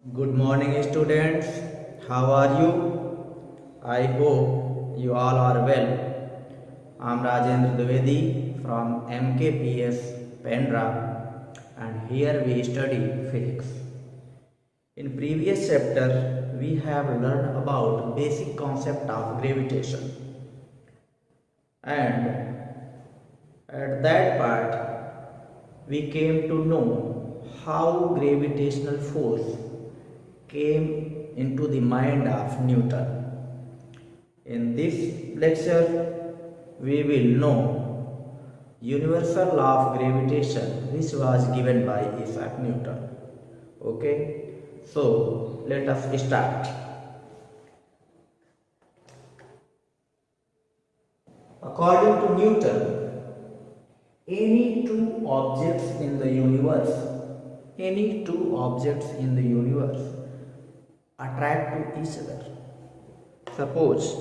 Good morning, students. How are you? I hope you all are well. I'm Rajendra Dwivedi from MKPS Pendra, and here we study physics. In previous chapter, we have learned about basic concept of gravitation, and at that part, we came to know how gravitational force came into the mind of Newton. In this lecture, we will know universal law of gravitation which was given by Isaac Newton. Okay, so let us start. According to Newton, any two objects in the universe attract to each other. Suppose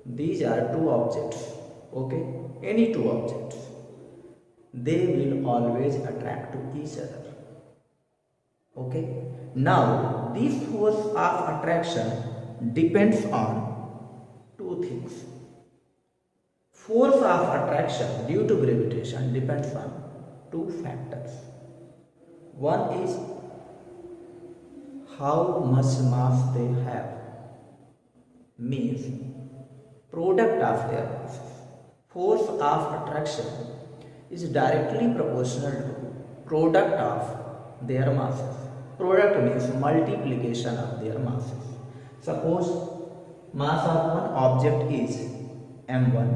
these are two objects, okay, any two objects, they will always attract to each other, okay. Now this force of attraction depends on two things. Force of attraction due to gravitation depends on two factors. One is how much mass they have, means product of their masses. Force of attraction is directly proportional to product of their masses. Product means multiplication of their masses. Suppose mass of one object is m1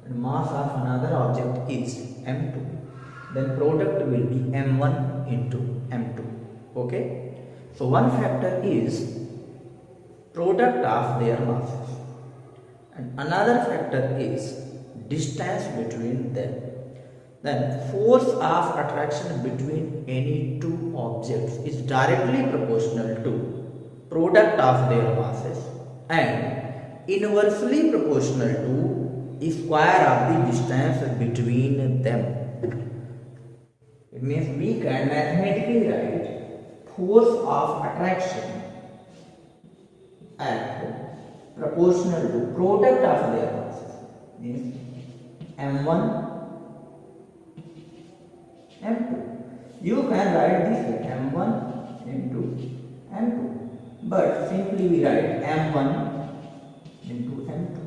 and mass of another object is m2, then product will be m1 into m2, okay. So one factor is product of their masses and another factor is distance between them. Then force of attraction between any two objects is directly proportional to product of their masses and inversely proportional to square of the distance between them. It means we can mathematically write force of attraction at proportional to product of their masses, means m1 m2. You can write this way m1 into m2, but simply we write m1 into m2,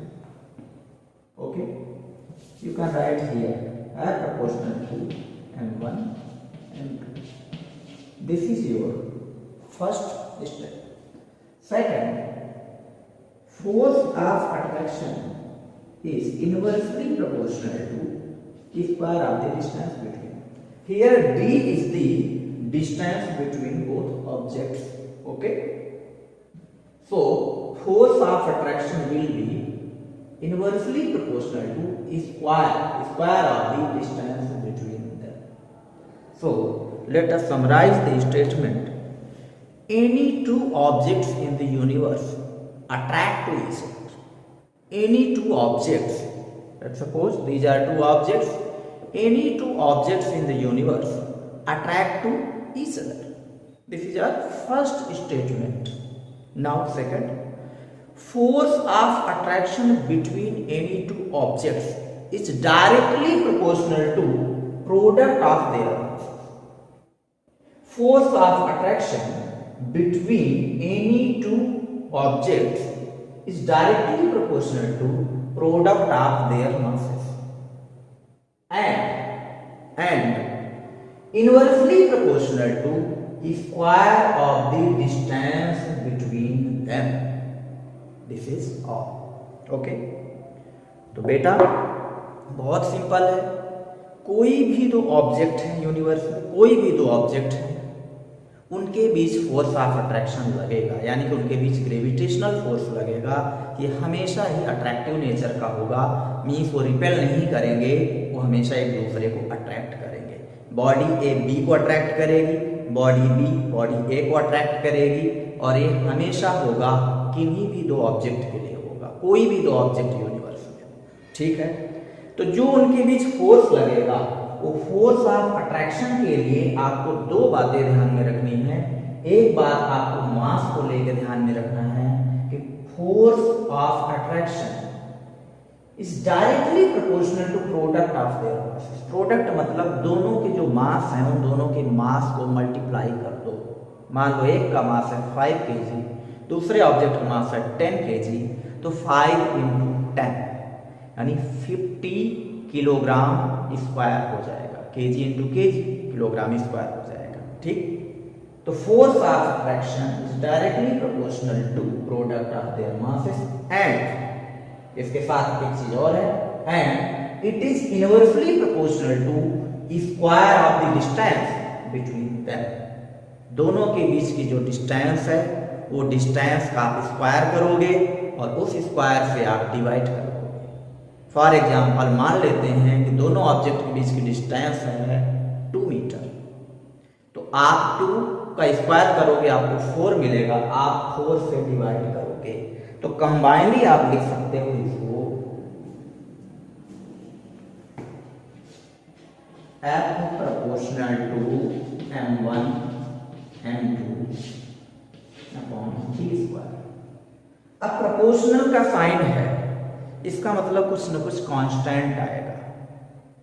okay. You can write here as proportional to m1 m2. This is your first step. Second, force of attraction is inversely proportional to square of the distance between. Here d is the distance between both objects, okay. So force of attraction will be inversely proportional to square of the distance between them. So let us summarize the statement. Any two objects in the universe attract to each other. Any two objects, let's suppose these are two objects, any two objects in the universe attract to each other. This is our first statement. Now second, force of attraction between any two objects is directly proportional to product of their masses. Force of attraction between any two objects is directly proportional to product of their masses and inversely proportional to square of the distance between them. This is all, okay. तो बेटा बहुत simple है, कोई भी दो object है universe में, कोई भी दो ऑब्जेक्ट है, उनके बीच फोर्स ऑफ अट्रैक्शन लगेगा, यानी कि उनके बीच ग्रेविटेशनल फोर्स लगेगा। ये हमेशा ही अट्रैक्टिव नेचर का होगा, मीन्स वो रिपेल नहीं करेंगे, वो हमेशा एक दूसरे को अट्रैक्ट करेंगे। बॉडी ए बी को अट्रैक्ट करेगी, बॉडी बी बॉडी ए को अट्रैक्ट करेगी, और ये हमेशा होगा किन्हीं भी दो ऑब्जेक्ट के लिए होगा, कोई भी दो ऑब्जेक्ट यूनिवर्स में, ठीक है। तो जो उनके बीच फोर्स लगेगा वो फोर्स ऑफ अट्रैक्शन के लिए आपको दो बातें ध्यान में रखनी है। एक बात आपको मास को लेकर ध्यान में रखना है कि force of attraction is directly proportional to product of their mass. Product मतलब दोनों के जो मास हैं उन दोनों के मास को मल्टीप्लाई कर दो। मान लो एक का मास है 5 kg, दूसरे ऑब्जेक्ट का मास है 10 kg, तो 5 × 10 यानी 50 किलोग्राम स्क्वायर हो जाएगा। kg × kg किलोग्राम स्क्वायर हो जाएगा। ठीक, तो force of attraction is directly proportional to product of their masses and इसके साथ एक चीज और है and it is inversely proportional to square of the distance between them. दोनों के बीच की जो डिस्टेंस है वो डिस्टेंस का आप स्क्वायर करोगे और उस स्क्वायर से आप डिवाइड करोगे। फॉर एग्जांपल मान लेते हैं कि दोनों ऑब्जेक्ट के बीच की डिस्टेंस है 2 मीटर, तो आप 2 का स्क्वायर करोगे आपको 4 मिलेगा, आप 4 से डिवाइड करोगे तो कंबाइनली आप लिख सकते हो इसको F proportional to m1 m2 upon d square. अब प्रोपोर्शनल का साइन है, इसका मतलब कुछ न कुछ कांस्टेंट आएगा।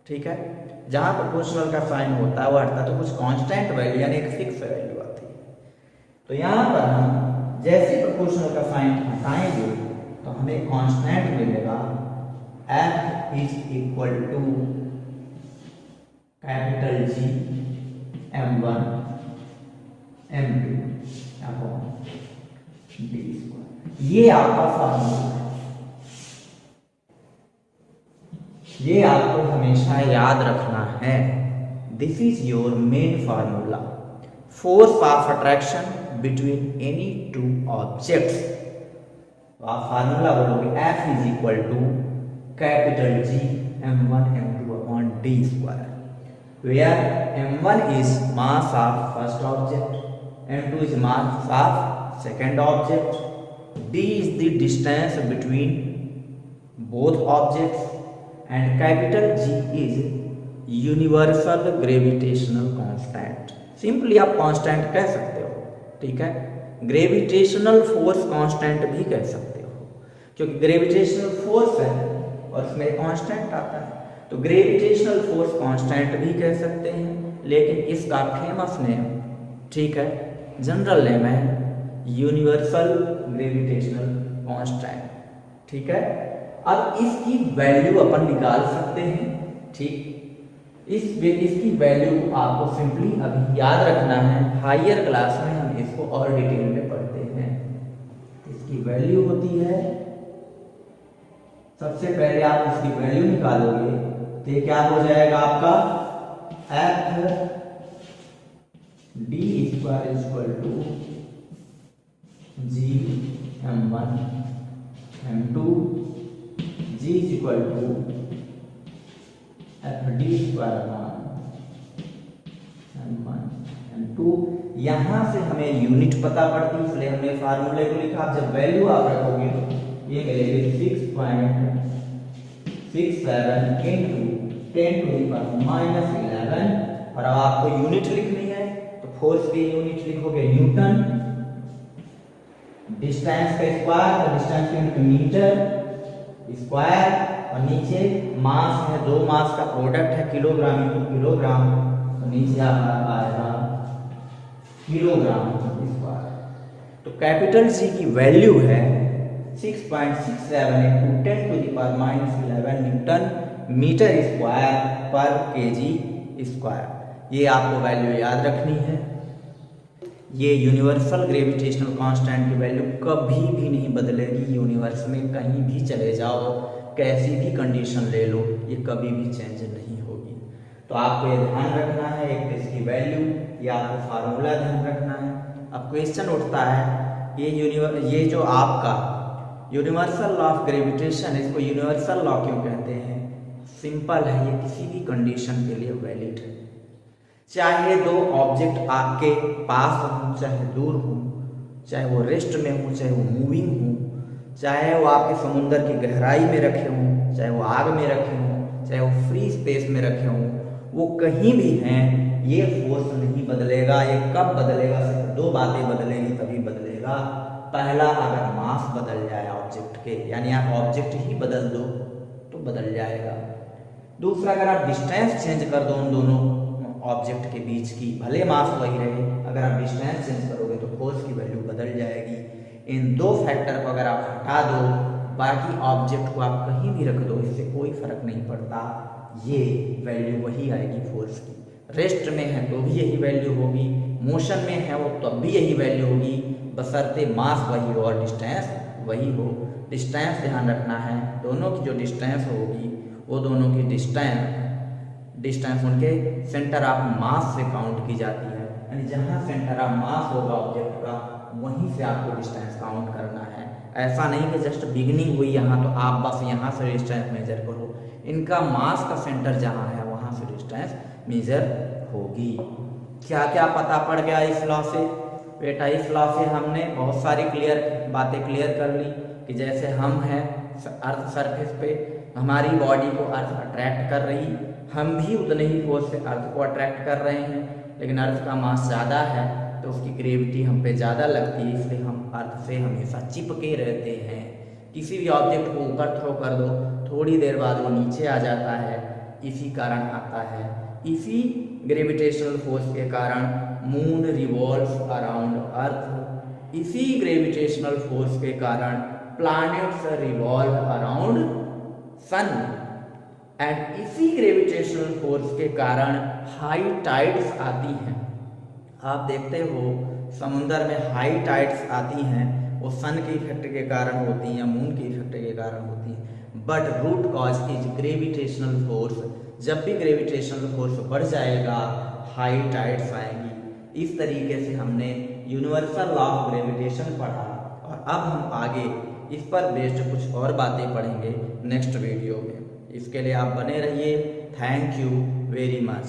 ठीक है, जहां प्रोपोर्शनल का साइन होता है वो अर्थात तो कुछ कांस्टेंट वैल्यू यानी एक फिक्स वैल्यू आती है। तो यहां पर हम जैसे प्रोपोर्शनल का साइन हटाएंगे तो हमें कांस्टेंट मिलेगा F is equal to capital G m1 m2 upon d square. ये आपका फार्मूला है, ये आपको हमेशा याद रखना है। This is your main formula. Force of attraction between any two objects. तो आप फार्मूला बोलोगे F is equal to capital G m1 m2 upon d square, where m1 is mass of first object, m2 is mass of second object, d is the distance between both objects and capital G is universal gravitational constant। Simply आप constant कह सकते हो। ठीक है, gravitational force constant भी कह सकते हो क्योंकि ग्रेविटेशनल फोर्स है और उसमें कांस्टेंट आता है, तो ग्रेविटेशनल फोर्स कांस्टेंट भी कह सकते हैं, लेकिन इसका फेमस नेम, ठीक है, जनरल नेम है यूनिवर्सल ग्रेविटेशनल कांस्टेंट। ठीक है, अब इसकी वैल्यू अपन निकाल सकते हैं। ठीक, इसकी वैल्यू आपको सिंपली अभी याद रखना है, हायर क्लास में हम इसको और डिटेल में पढ़ते हैं। इसकी वैल्यू होती है, सबसे पहले आप इसकी वैल्यू निकालोगे तो ये क्या हो जाएगा आपका F d square equal to G m1 m2 G is equal to F d square m1 m2। यहां से हमें यूनिट पता पड़ती, इसलिए हमने फार्मूले को लिखा। जब वैल्यू आप रखोगे ये मिलेगी 6.67 इंटू 10 टू द पावर -11। और अब आपको यूनिट लिखनी है तो फोर्स की यूनिट लिखोगे न्यूटन, डिस्टेंस का स्क्वायर तो डिस्टेंस यूनिट मीटर स्क्वायर, और नीचे मास है, दो मास का प्रोडक्ट है किलोग्राम इंटू किलोग्राम, तो नीचे आपका आएगा किलोग्राम स्क्वायर। तो कैपिटल G की वैल्यू है 6.67 into 10 to the power -11 newton metre square पर केजी स्क्वायर। ये आपको वैल्यू याद रखनी है। ये यूनिवर्सल ग्रेविटेशनल कांस्टेंट की वैल्यू कभी भी नहीं बदलेगी। यूनिवर्स में कहीं भी चले जाओ, कैसी भी कंडीशन ले लो, ये कभी भी चेंज नहीं होगी। तो आपको ये ध्यान रखना है, एक तो इसकी वैल्यू, ये आपको फार्मूला ध्यान रखना है। अब क्वेश्चन उठता है ये जो आपका यूनिवर्सल लॉ ऑफ ग्रेविटेशन, इसको यूनिवर्सल लॉ क्यों कहते हैं? सिंपल है, ये किसी भी कंडीशन के लिए वैलिड है। चाहे दो ऑब्जेक्ट आपके पास हों, चाहे दूर हों, चाहे वो रेस्ट में हो, चाहे वो मूविंग हो, चाहे वो आपके समुद्र की गहराई में रखे हों, चाहे वो आग में रखे हों, चाहे वो फ्री स्पेस में रखे हों, वो कहीं भी हैं, ये फोर्स नहीं बदलेगा। ये कब बदलेगा? सिर्फ सब दो बातें बदलेंगी तभी बदलेगा। पहला, अगर मास बदल जाए ऑब्जेक्ट के, यानी आप ऑब्जेक्ट ही बदल दो तो बदल जाएगा। दूसरा, अगर आप डिस्टेंस चेंज कर दो उन दोनों ऑब्जेक्ट के बीच की, भले मास वही रहे, अगर आप डिस्टेंस चेंज करोगे तो फोर्स की वैल्यू बदल जाएगी। इन दो फैक्टर को अगर आप हटा दो, बाकी ऑब्जेक्ट को आप कहीं भी रख दो, इससे कोई फर्क नहीं पड़ता, ये वैल्यू वही आएगी फोर्स की। रेस्ट में है तो भी यही वैल्यू होगी, मोशन में है वो तब भी यही वैल्यू होगी, बशर्ते मास वही हो और डिस्टेंस वही हो। डिस्टेंस ध्यान रखना है, दोनों की जो डिस्टेंस होगी वो दोनों की डिस्टेंस उनके सेंटर ऑफ मास से काउंट की जाती है, यानी जहाँ सेंटर ऑफ मास होगा ऑब्जेक्ट का वहीं से आपको डिस्टेंस काउंट करना है। ऐसा नहीं कि जस्ट बिगिनिंग हुई यहाँ तो आप बस यहाँ से डिस्टेंस मेजर करो, इनका मास का सेंटर जहाँ है वहाँ से डिस्टेंस मेजर होगी। क्या क्या पता पड़ गया इस लॉ से बेटा? इस लॉ से हमने बहुत सारी बातें क्लियर कर ली कि जैसे हम हैं अर्थ सरफेस पे, हमारी बॉडी को अर्थ अट्रैक्ट कर रही, हम भी उतने ही फोर्स से अर्थ को अट्रैक्ट कर रहे हैं, लेकिन अर्थ का मास ज़्यादा है तो उसकी ग्रेविटी हम पे ज़्यादा लगती है, इसलिए हम अर्थ से हमेशा चिपके रहते हैं। किसी भी ऑब्जेक्ट को ऊपर थ्रो कर दो, थोड़ी देर बाद वो नीचे आ जाता है, इसी कारण आता है। इसी ग्रेविटेशनल फोर्स के कारण मून रिवॉल्व्स अराउंड अर्थ, इसी ग्रेविटेशनल फोर्स के कारण planets revolve around sun, and इसी ग्रेविटेशनल फोर्स के कारण हाई टाइड्स आती हैं। आप देखते हो समुद्र में हाई टाइड्स आती हैं, वो सन के इफेक्ट के कारण होती हैं या मून के इफेक्ट के कारण होती हैं, but root cause is gravitational force. जब भी ग्रेविटेशनल फोर्स बढ़ जाएगा हाई टाइड्स आएंगी। इस तरीके से हमने यूनिवर्सल लॉ ऑफ ग्रेविटेशन पढ़ा और अब हम आगे इस पर बेस्ड कुछ और बातें पढ़ेंगे नेक्स्ट वीडियो में। इसके लिए आप बने रहिए। Thank you very much.